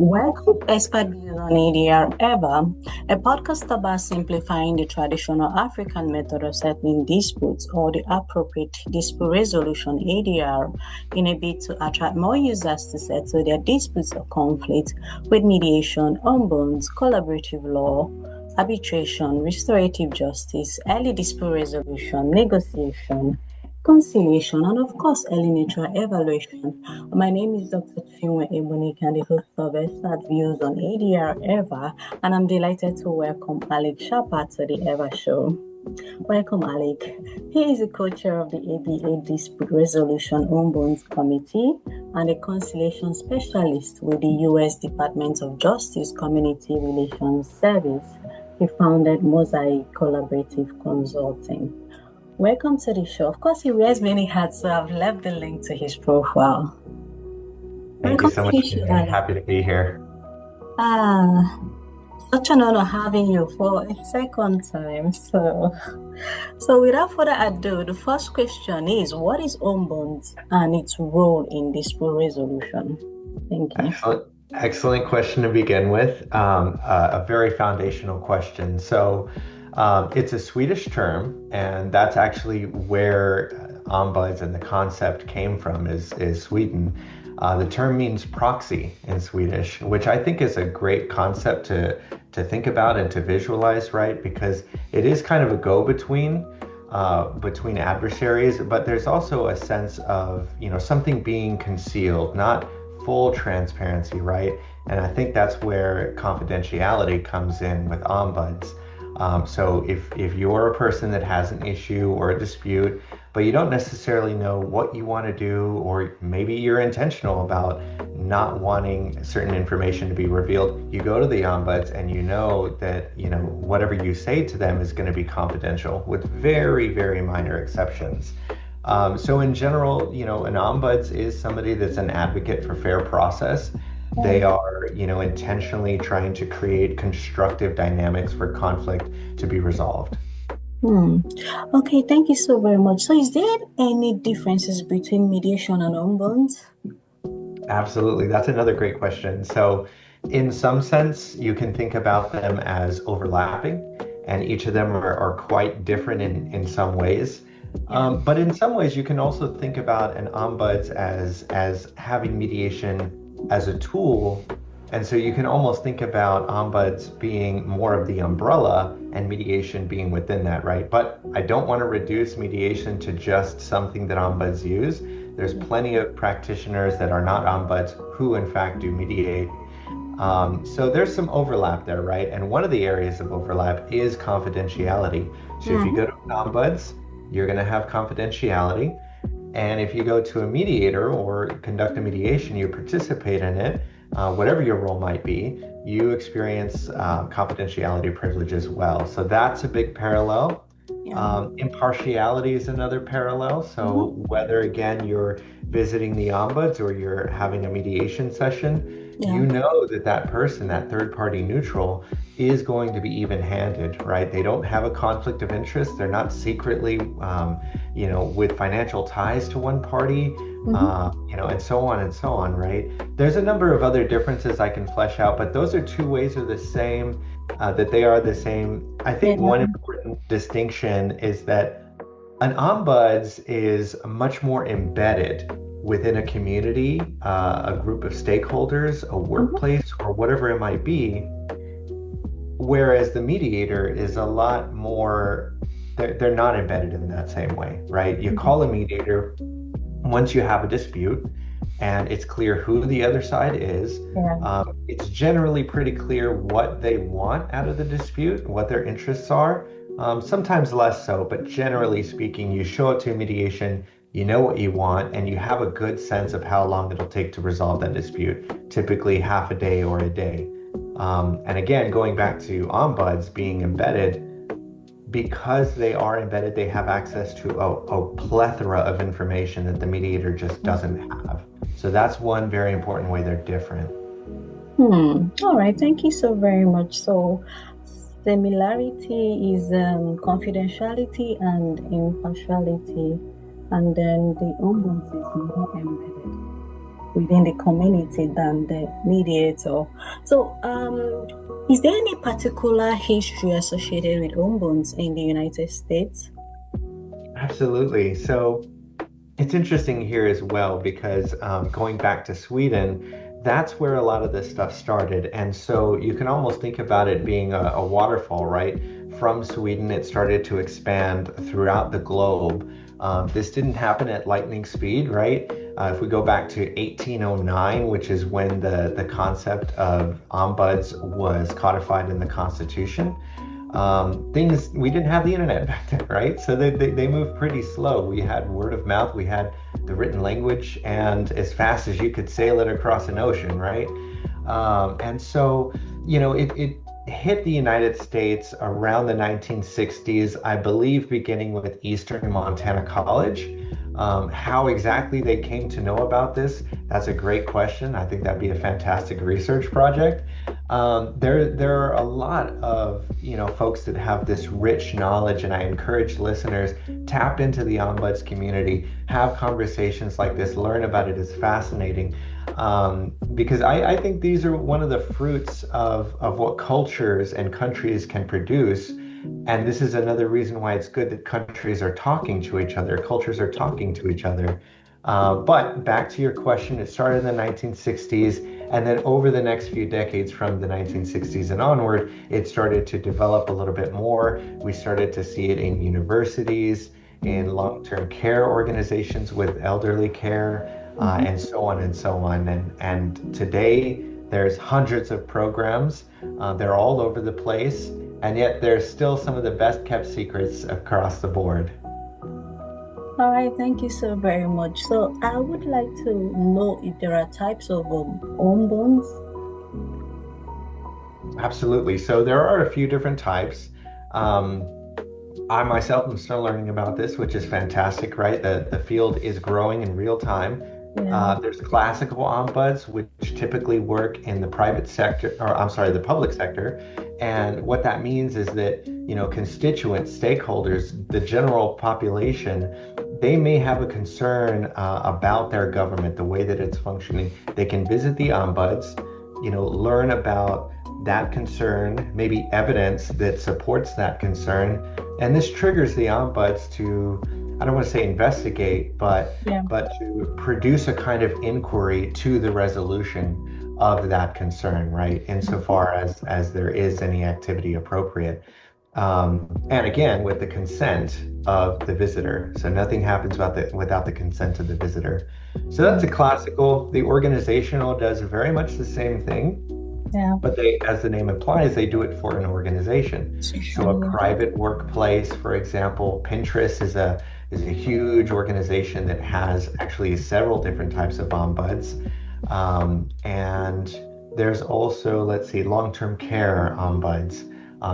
Welcome to Expert Views on ADR Ever, a podcast about simplifying the traditional African method of settling disputes or the appropriate dispute resolution ADR in a bid to attract more users to settle their disputes or conflicts with mediation, ombuds, collaborative law, arbitration, restorative justice, early dispute resolution, negotiation, conciliation, and of course, early nature evaluation. My name is DrChinweEgbunike, and the host of Expert Views on ADR Ever, and I'm delighted to welcome Alec Chapa to the Ever Show. Welcome, Alec. He is the co-chair of the ABA Dispute Resolution Ombuds Committee and a conciliation specialist with the U.S. Department of Justice Community Relations Service. He founded Mosaic Collaborative Consulting. Welcome to the show. Of course, he wears many hats, so I've left the link to his profile. Thank you so much. Happy to be here. Such an honor having you for a second time. So without further ado, the first question is, what is Ombuds and its role in dispute resolution? Thank you. Excellent question to begin with. A very foundational question. So it's a Swedish term, and that's actually where Ombuds and the concept came from, is Sweden. The term means proxy in Swedish, which I think is a great concept to think about and to visualize, right? Because it is kind of a go-between between adversaries, but there's also a sense of, something being concealed, not full transparency, right? And I think that's where confidentiality comes in with Ombuds. So if you're a person that has an issue or a dispute, but you don't necessarily know what you want to do, or maybe you're intentional about not wanting certain information to be revealed, you go to the Ombuds and you know that, whatever you say to them is going to be confidential, with very, very minor exceptions. So in general, an Ombuds is somebody that's an advocate for fair process. They are, intentionally trying to create constructive dynamics for conflict to be resolved. Okay, thank you so very much. So is there any differences between mediation and ombuds? Absolutely. That's another great question. So in some sense, you can think about them as overlapping, and each of them are quite different in some ways. But in some ways, you can also think about an ombuds as having mediation as a tool. And so you can almost think about ombuds being more of the umbrella and mediation being within that, right? But I don't want to reduce mediation to just something that ombuds use. There's plenty of practitioners that are not ombuds who in fact do mediate. So there's some overlap there, right? And one of the areas of overlap is confidentiality. So if you go to ombuds, you're going to have confidentiality. And if you go to a mediator or conduct a mediation, you participate in it, whatever your role might be, you experience confidentiality privilege as well. So that's a big parallel. Impartiality is another parallel. So whether, again, you're visiting the ombuds or you're having a mediation session, you know that person, that third-party neutral, is going to be even-handed, right? They don't have a conflict of interest. They're not secretly, with financial ties to one party, and so on, right? There's a number of other differences I can flesh out, but those are two ways of the same, that they are the same. I think one important distinction is that an ombuds is much more embedded within a community, a group of stakeholders, a workplace, or whatever it might be. Whereas the mediator is a lot more, they're not embedded in that same way, right? You call a mediator once you have a dispute and it's clear who the other side is. It's generally pretty clear what they want out of the dispute, what their interests are. Sometimes less so, but generally speaking, you show up to mediation, you know what you want, and you have a good sense of how long it'll take to resolve that dispute, typically half a day or a day. And again, going back to ombuds being embedded, because they are embedded, they have access to a plethora of information that the mediator just doesn't have. So that's one very important way they're different. All right, thank you so very much. So similarity is confidentiality and impartiality, and then the ombuds is more embedded. within the community than the mediator. So, is there any particular history associated with ombuds in the United States? Absolutely. So it's interesting here as well because going back to Sweden, that's where a lot of this stuff started. And so you can almost think about it being a waterfall, right? From Sweden, it started to expand throughout the globe. This didn't happen at lightning speed, right? If we go back to 1809, which is when the concept of ombuds was codified in the Constitution, we didn't have the internet back then, right? So they moved pretty slow. We had word of mouth, we had the written language, and as fast as you could sail it across an ocean, right? And so, it hit the United States around the 1960s, I believe, beginning with Eastern Montana College. How exactly they came to know about this, that's a great question. I think that'd be a fantastic research project. There are a lot of folks that have this rich knowledge, and I encourage listeners, tap into the Ombuds community, have conversations like this, learn about it. It's fascinating, because I think these are one of the fruits of what cultures and countries can produce. And this is another reason why it's good that countries are talking to each other, cultures are talking to each other. But back to your question, it started in the 1960s, and then over the next few decades from the 1960s and onward, it started to develop a little bit more. We started to see it in universities, in long-term care organizations with elderly care, and so on and so on. And today, there's hundreds of programs. They're all over the place. And yet there's still some of the best kept secrets across the board. All right, thank you so very much. So I would like to know if there are types of ombuds. Absolutely. So there are a few different types. I myself am still learning about this, which is fantastic, right? The field is growing in real time. Yeah. There's classical ombuds, which typically work in the private sector, or I'm sorry, the public sector. And what that means is that, constituents, stakeholders, the general population, they may have a concern about their government, the way that it's functioning. They can visit the ombuds, learn about that concern, maybe evidence that supports that concern. And this triggers the ombuds to, I don't want to say investigate, but to produce a kind of inquiry to the resolution of that concern, right? Insofar as there is any activity appropriate. And again, with the consent of the visitor. So nothing happens without the consent of the visitor. So that's a classical. The organizational does very much the same thing. Yeah. But they, as the name implies, they do it for an organization. So a private workplace, for example, Pinterest is a huge organization that has actually several different types of ombuds. And there's also, long-term care ombuds.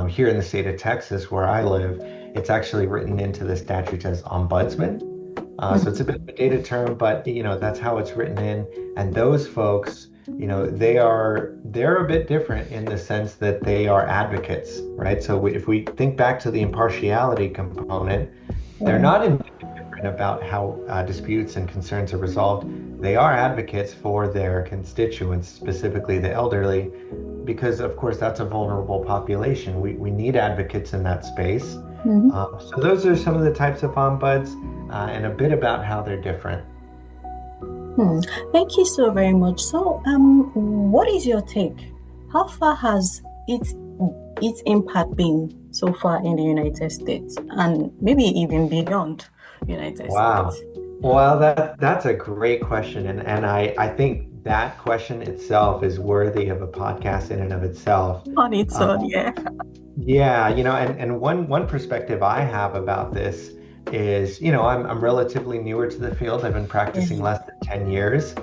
Here in the state of Texas, where I live, it's actually written into the statute as ombudsman. So it's a bit of a dated term, but that's how it's written in. And those folks, they're a bit different in the sense that they are advocates, right? So if we think back to the impartiality component, they're not indifferent about how disputes and concerns are resolved. They are advocates for their constituents, specifically the elderly, because of course that's a vulnerable population. We need advocates in that space. So those are some of the types of ombuds, and a bit about how they're different. Thank you so very much. So, what is your take? How far has its impact been so far in the United States, and maybe even beyond United States? Well, that's a great question, and I think that question itself is worthy of a podcast in and of itself. On its own, yeah. Yeah, and one perspective I have about this is, I'm relatively newer to the field. I've been practicing less than 10 years.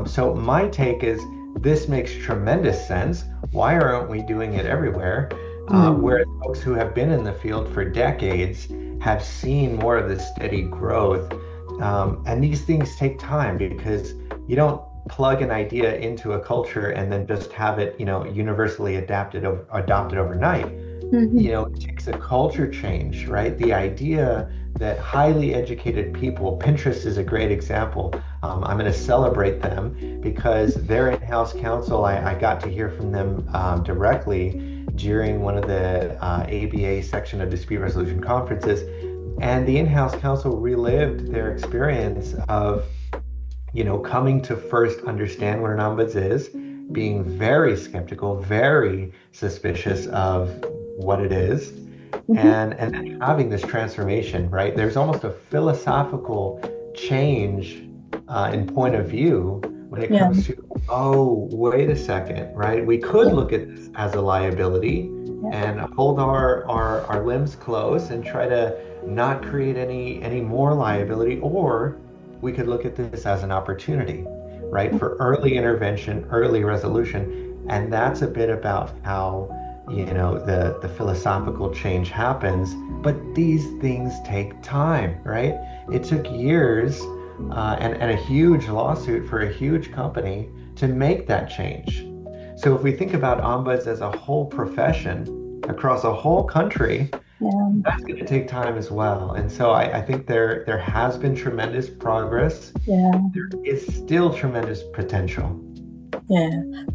So my take is this makes tremendous sense. Why aren't we doing it everywhere? Whereas folks who have been in the field for decades have seen more of this steady growth. And these things take time because you don't plug an idea into a culture and then just have it, universally adopted overnight. It takes a culture change, right? The idea that highly educated people, Pinterest is a great example. I'm going to celebrate them because their in-house counsel, I got to hear from them directly during one of the ABA section of dispute resolution conferences. And the in-house counsel relived their experience of, coming to first understand what an ombuds is, being very skeptical, very suspicious of what it is, and then having this transformation, right? There's almost a philosophical change in point of view when it comes to, oh, wait a second, right? We could look at this as a liability and hold our limbs close and try to not create any more liability, or we could look at this as an opportunity, right, for early intervention, early resolution. And that's a bit about how, the philosophical change happens. But these things take time, right? It took years and a huge lawsuit for a huge company to make that change. So if we think about ombuds as a whole profession across a whole country, that's going to take time as well. And so I think there has been tremendous progress. There is still tremendous potential.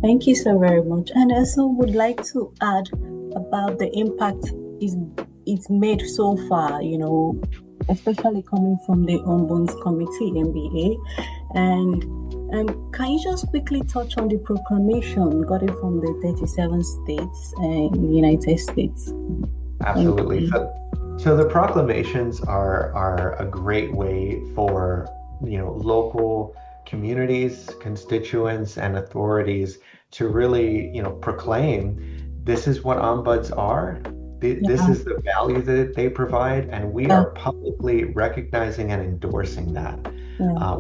Thank you so very much. And I also would like to add about the impact it's made so far, especially coming from the Ombuds Committee, MBA. And can you just quickly touch on the proclamation got it from the 37 states in the United States? Absolutely. So the proclamations are a great way for, local communities, constituents, and authorities to really, proclaim this is what ombuds are. This is the value that they provide, and we are publicly recognizing and endorsing that,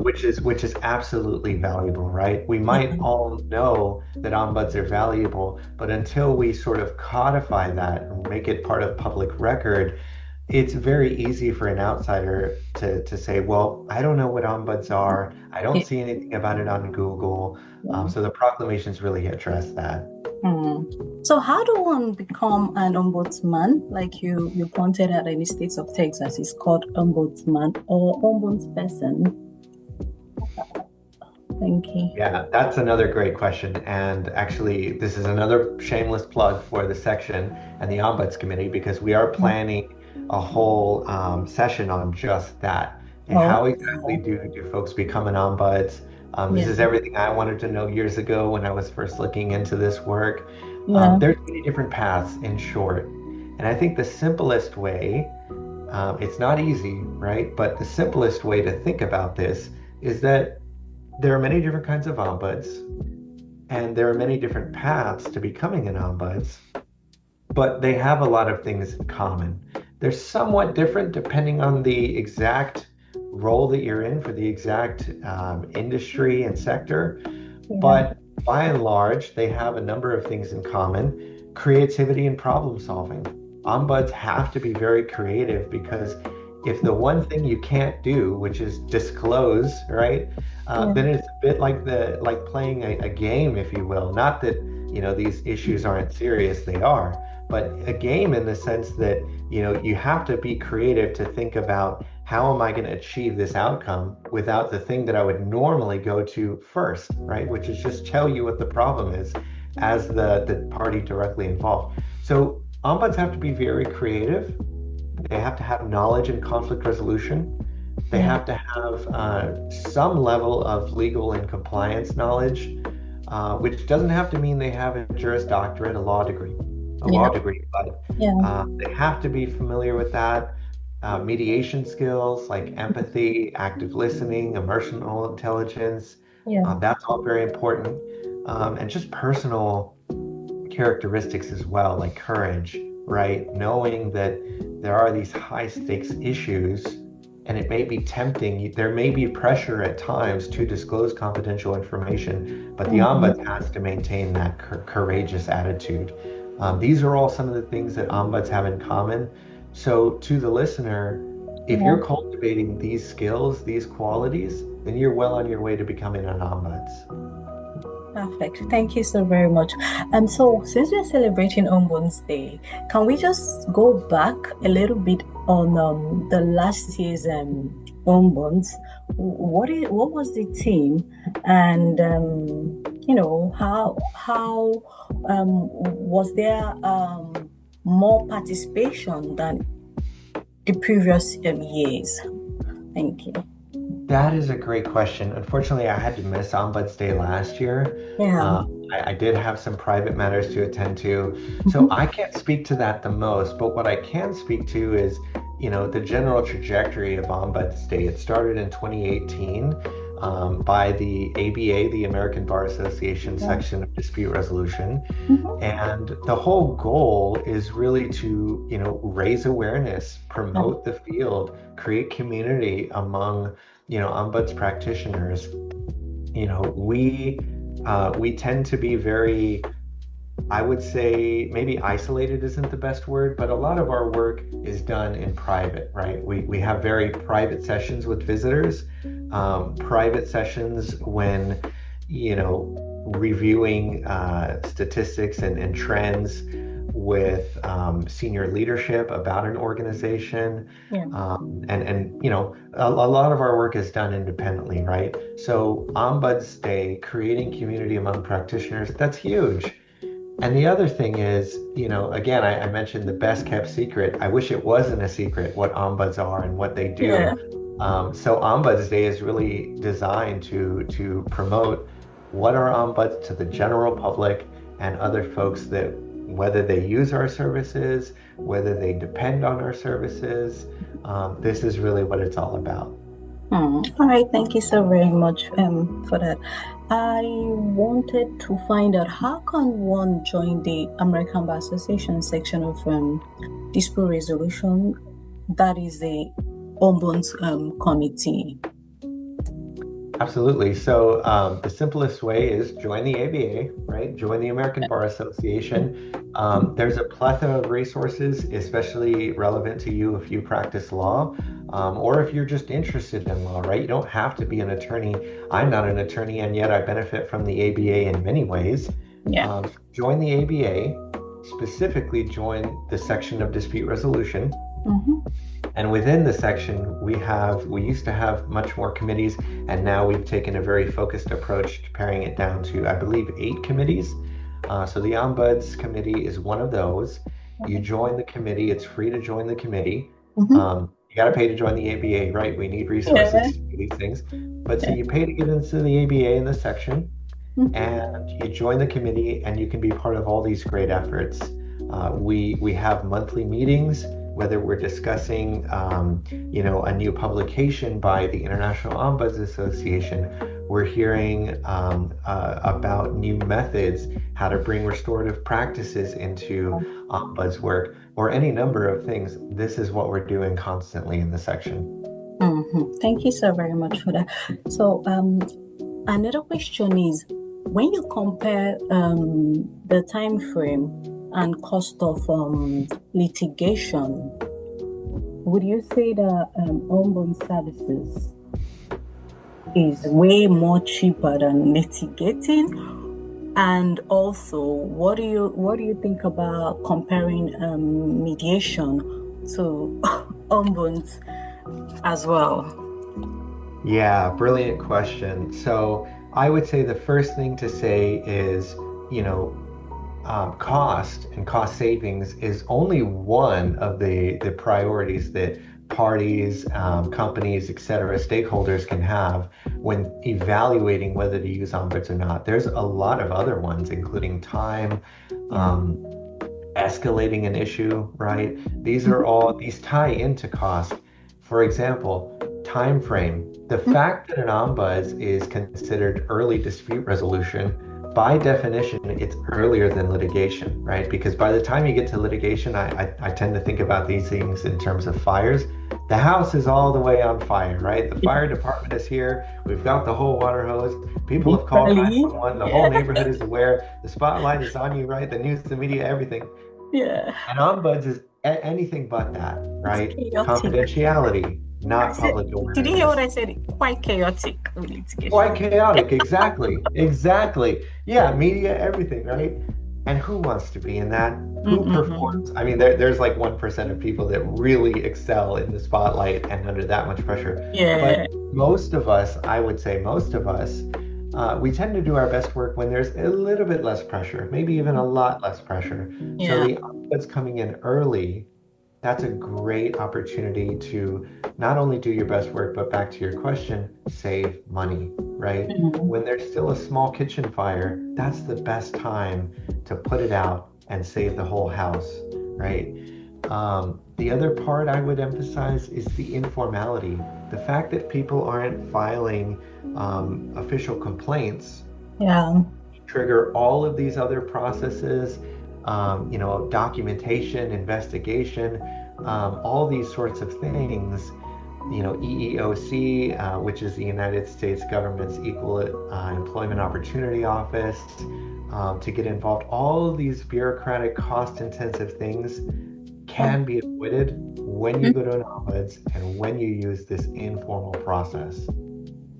which is absolutely valuable, right? We might all know that ombuds are valuable, but until we sort of codify that and make it part of public record, it's very easy for an outsider to say, well, I don't know what ombuds are. I don't see anything about it on Google. So the proclamations really address that. So how do one become an ombudsman? Like you pointed out in the states of Texas, it's called ombudsman or ombudsperson. Thank you. Yeah, that's another great question. And actually, this is another shameless plug for the section and the Ombuds Committee, because we are planning a whole session on just that. And how exactly do folks become an ombuds? This is everything I wanted to know years ago when I was first looking into this work. There's many different paths, in short. And I think the simplest way, it's not easy, right? But the simplest way to think about this is that there are many different kinds of ombuds, and there are many different paths to becoming an ombuds, but they have a lot of things in common. They're somewhat different depending on the exact role that you're in for the exact industry and sector, but by and large, they have a number of things in common: creativity and problem solving. Ombuds have to be very creative, because if the one thing you can't do, which is disclose, right, then it's a bit like playing a game, if you will. Not that these issues aren't serious, they are, but a game in the sense that you have to be creative to think about, how am I going to achieve this outcome without the thing that I would normally go to first, right? Which is just tell you what the problem is as the party directly involved. So ombuds have to be very creative. They have to have knowledge in conflict resolution. They have to have some level of legal and compliance knowledge, which doesn't have to mean they have a Juris Doctorate, a law degree, but they have to be familiar with that. Mediation skills like empathy, active listening, emotional intelligence, that's all very important. And just personal characteristics as well, like courage, right? Knowing that there are these high stakes issues, and it may be tempting, there may be pressure at times to disclose confidential information, but the ombuds has to maintain that courageous attitude. These are all some of the things that ombuds have in common. So to the listener, if you're cultivating these skills, these qualities, then you're well on your way to becoming an ombuds. Perfect. Thank you so very much. So since we're celebrating Ombuds Day, can we just go back a little bit on the last year's Ombuds? What was the theme, and how was there more participation than the previous years? Thank you. That is a great question. Unfortunately, I had to miss Ombuds Day last year. Yeah. I did have some private matters to attend to, so I can't speak to that the most. But what I can speak to is, the general trajectory of Ombuds Day. It started in 2018 by the ABA, the American Bar Association section of dispute resolution, and the whole goal is really to, raise awareness, promote the field, create community among ombuds practitioners. We tend to be very, I would say, maybe isolated isn't the best word, but a lot of our work is done in private, right? We have very private sessions with visitors, private sessions when, reviewing statistics and trends with senior leadership about an organization. A lot of our work is done independently, right? So Ombuds Day, creating community among practitioners, that's huge. And the other thing is, again, I mentioned the best kept secret. I wish it wasn't a secret what ombuds are and what they do. So Ombuds Day is really designed to promote what are ombuds to the general public and other folks that, whether they use our services, whether they depend on our services, this is really what it's all about. All right, thank you so very much for that. I wanted to find out, how can one join the American Bar Association section of dispute resolution, that is the Ombuds committee? Absolutely. So the simplest way is join the ABA, right? Join the American Bar Association. There's a plethora of resources, especially relevant to you if you practice law, or if you're just interested in law, right? You don't have to be an attorney. I'm not an attorney, and yet I benefit from the ABA in many ways. Join the ABA, specifically join the section of dispute resolution. And within the section, we used to have much more committees, and now we've taken a very focused approach to paring it down to, I believe, 8 committees. So the Ombuds Committee is one of those. You join the committee. It's free to join the committee. You got to pay to join the ABA, right? We need resources to do these things. But so you pay to get into the ABA in the section, and you join the committee, and you can be part of all these great efforts. We have monthly meetings, whether we're discussing, a new publication by the International Ombuds Association, we're hearing about new methods, how to bring restorative practices into ombuds work, or any number of things. This is what we're doing constantly in the section. Thank you so very much for that. So another question is, when you compare the time frame and cost of litigation, would you say that ombuds services is way more cheaper than litigating? And also, what do you think about comparing mediation to ombuds as well? Yeah, brilliant question. So I would say the first thing to say is, cost and cost savings is only one of the priorities that parties, companies, etc., stakeholders can have when evaluating whether to use ombuds or not. There's a lot of other ones, including time, escalating an issue, right? These tie into cost. For example, time frame. The fact that an ombuds is considered early dispute resolution, by definition, it's earlier than litigation, right? Because by the time you get to litigation, I tend to think about these things in terms of fires. The house is all the way on fire, right? The fire department is here. We've got the whole water hose. People have called 911. The whole neighborhood is aware. The spotlight is on you, right? The news, the media, everything. And ombuds is anything but that, right? Confidentiality. not public Did you hear what awareness. I said? Quite chaotic litigation. Quite chaotic, exactly. Exactly. Yeah, media, everything, right? And who wants to be in that? Who Mm-mm. performs? I mean, there's like 1% of people that really excel in the spotlight and under that much pressure. But Yeah. most of us, I would say most of us, we tend to do our best work when there's a little bit less pressure, maybe even a lot less pressure. So Yeah. the that's coming in early, that's a great opportunity to not only do your best work, but back to your question, save money, right? Mm. When there's still a small kitchen fire, that's the best time to put it out and save the whole house, right? The other part I would emphasize is the informality. The fact that people aren't filing official complaints Yeah. trigger all of these other processes, documentation, investigation, all these sorts of things. EEOC, which is the United States government's Equal Employment Opportunity Office, to get involved. All of these bureaucratic, cost-intensive things Oh, can be avoided when you go to an ombuds and when you use this informal process.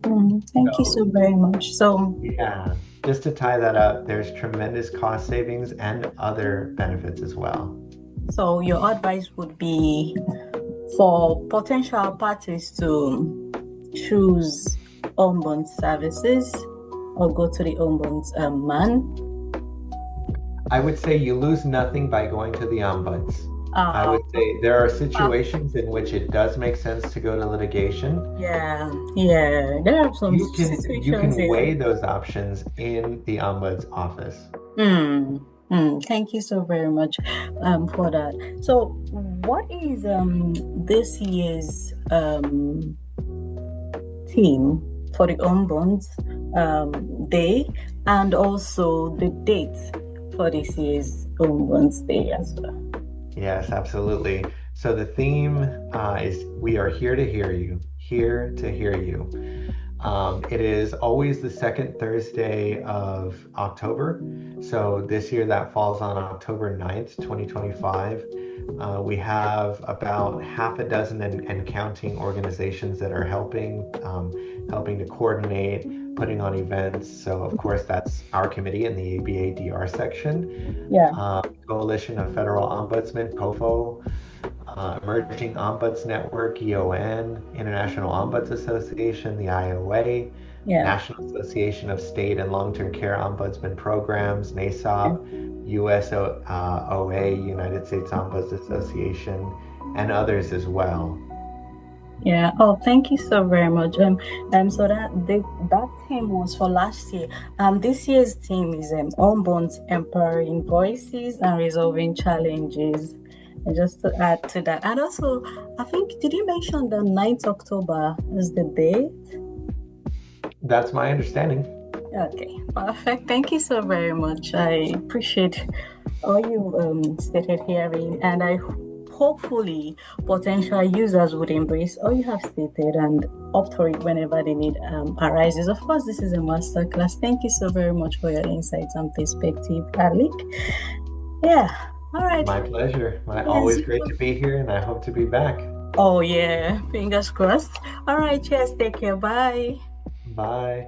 thank you So, so very much. So, yeah, just to tie that up, there's tremendous cost savings and other benefits as well. so your advice would be for potential parties to choose ombuds services or go to the ombuds man. I would say you lose nothing by going to the ombuds. I Uh, would say there are uh, situations in which it does make sense to go to litigation. yeah, yeah. There are some situations You can here. weigh those options in the ombuds office. Hmm. Thank you so very much for that. So, what is this year's theme for the Ombuds Day, and also the date for this year's Ombuds Day as well? Yes, absolutely. So the theme is "We are here to hear you, here to hear you." It is always the second Thursday of October. So this year that falls on October 9th, 2025. We have about half a dozen and counting organizations that are helping to coordinate, putting on events. So of course that's our committee in the ABA-DR section. Yeah, Coalition of Federal Ombudsmen, COFO, Emerging Ombuds Network, EON, International Ombuds Association, the IOA, yeah. National Association of State and Long-Term Care Ombudsman Programs, NASOP, USOA, United States Ombuds Association, and others as well. Yeah. Oh, thank you so very much. So that theme was for last year. This year's theme is Ombuds empowering voices and resolving challenges. And just to add to that, and also, I think, did you mention the 9th October is the date? That's my understanding. Okay, perfect. Thank you so very much. I appreciate all you stated here, and I hopefully potential users would embrace all you have stated and opt for it whenever the need arises. Of course, this is a masterclass. Thank you so very much for your insights and perspective, Alec. Yeah. All right. My pleasure. Yes. Always great to be here, and I hope to be back. Oh yeah. Fingers crossed. All right. Cheers. Take care. Bye. Bye.